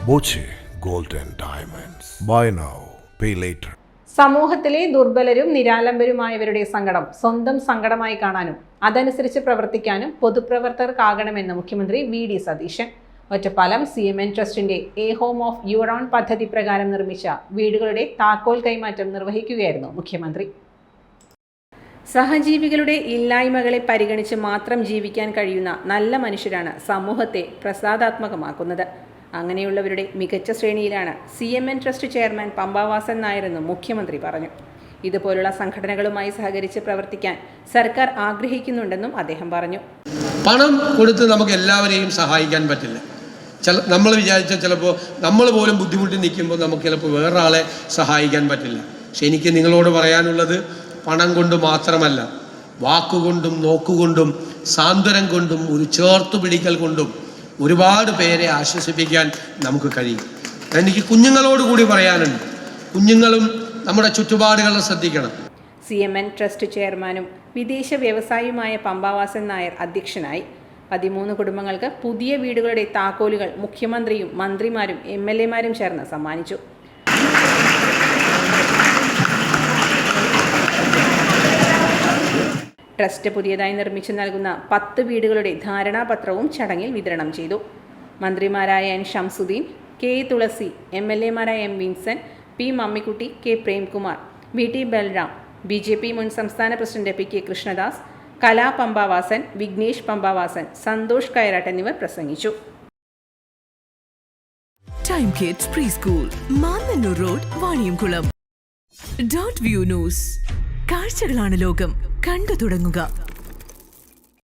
Boche gold and diamonds. Buy now, pay later. സമൂഹത്തിലെ ദുർബലരും നിരാലംബരുമായവരുടെ സങ്കടം സ്വന്തം സങ്കടമായി കാണാനും അതനുസരിച്ച് പ്രവർത്തിക്കാനും പൊതുപ്രവർത്തകർക്കാകണമെന്ന് മുഖ്യമന്ത്രി വി.ഡി. സതീശൻ. ഒറ്റപ്പാലം CMN ട്രസ്റ്റിന്റെ A home of your own പദ്ധതി പ്രകാരം നിർമ്മിച്ച വീടുകളുടെ താക്കോൽ കൈമാറ്റം നിർവഹിക്കുകയായിരുന്നു മുഖ്യമന്ത്രി. സഹജീവികളുടെ ഇല്ലായ്മകളെ പരിഗണിച്ച് മാത്രം ജീവിക്കാൻ കഴിയുന്ന നല്ല മനുഷ്യരാണ് സമൂഹത്തെ പ്രസാദാത്മകമാക്കുന്നത്. അങ്ങനെയുള്ളവരുടെ മികച്ച ശ്രേണിയിലാണ് CMN ട്രസ്റ്റ് ചെയർമാൻ പമ്പാവാസൻ നായരെന്ന് മുഖ്യമന്ത്രി പറഞ്ഞു. ഇതുപോലുള്ള സംഘടനകളുമായി സഹകരിച്ച് പ്രവർത്തിക്കാൻ സർക്കാർ ആഗ്രഹിക്കുന്നുണ്ടെന്നും അദ്ദേഹം പറഞ്ഞു. പണം കൊടുത്ത് നമുക്ക് എല്ലാവരെയും സഹായിക്കാൻ പറ്റില്ല. നമ്മൾ വിചാരിച്ച ചിലപ്പോൾ നമ്മൾ പോലും ബുദ്ധിമുട്ടി നിൽക്കുമ്പോൾ നമുക്ക് ചിലപ്പോൾ വേറൊരാളെ സഹായിക്കാൻ പറ്റില്ല. പക്ഷെ എനിക്ക് നിങ്ങളോട് പറയാനുള്ളത്, പണം കൊണ്ട് മാത്രമല്ല, വാക്കുകൊണ്ടും നോക്കുകൊണ്ടും സാന്ത്വനം കൊണ്ടും ഒരു ചേർത്തു പിടിക്കൽ കൊണ്ടും ഒരുപാട് പേരെ ആശ്വസിപ്പിക്കാൻ നമുക്ക് കഴിയും. എനിക്ക് കുഞ്ഞുങ്ങളോട് കൂടി പറയാനുണ്ട്, കുഞ്ഞുങ്ങളും നമ്മുടെ ചുറ്റുപാടുകളെ ശ്രദ്ധിക്കണം. CMN ട്രസ്റ്റ് ചെയർമാനും വിദേശ വ്യവസായിയുമായ പമ്പാവാസൻ നായർ അധ്യക്ഷനായി. 13 കുടുംബങ്ങൾക്ക് പുതിയ വീടുകളുടെ താക്കോലുകൾ മുഖ്യമന്ത്രിയും മന്ത്രിമാരും MLA-മാരും ചേർന്ന് സമ്മാനിച്ചു. ട്രസ്റ്റ് പുതിയതായി നിർമ്മിച്ചു നൽകുന്ന 10 വീടുകളുടെ ധാരണാപത്രവും ചടങ്ങിൽ വിതരണം ചെയ്തു. മന്ത്രിമാരായ N. ഷംസുദ്ദീൻ, K. തുളസി, MLA-മാരായ M. Vinson, P. Mammikutty, K. Premkumar, VT Balram, BJP മുൻ സംസ്ഥാന പ്രസിഡന്റ് P. K. കൃഷ്ണദാസ്, കലാ പമ്പാവാസൻ, വിഘ്നേഷ് പമ്പാവാസൻ, സന്തോഷ് കയറാട്ട് എന്നിവർ പ്രസംഗിച്ചു. Time kids pre school, Mannannur road, Vaniyamkulam. .View news. കാഴ്ചകളാണ് ലോകം, കണ്ടു തുടങ്ങുക.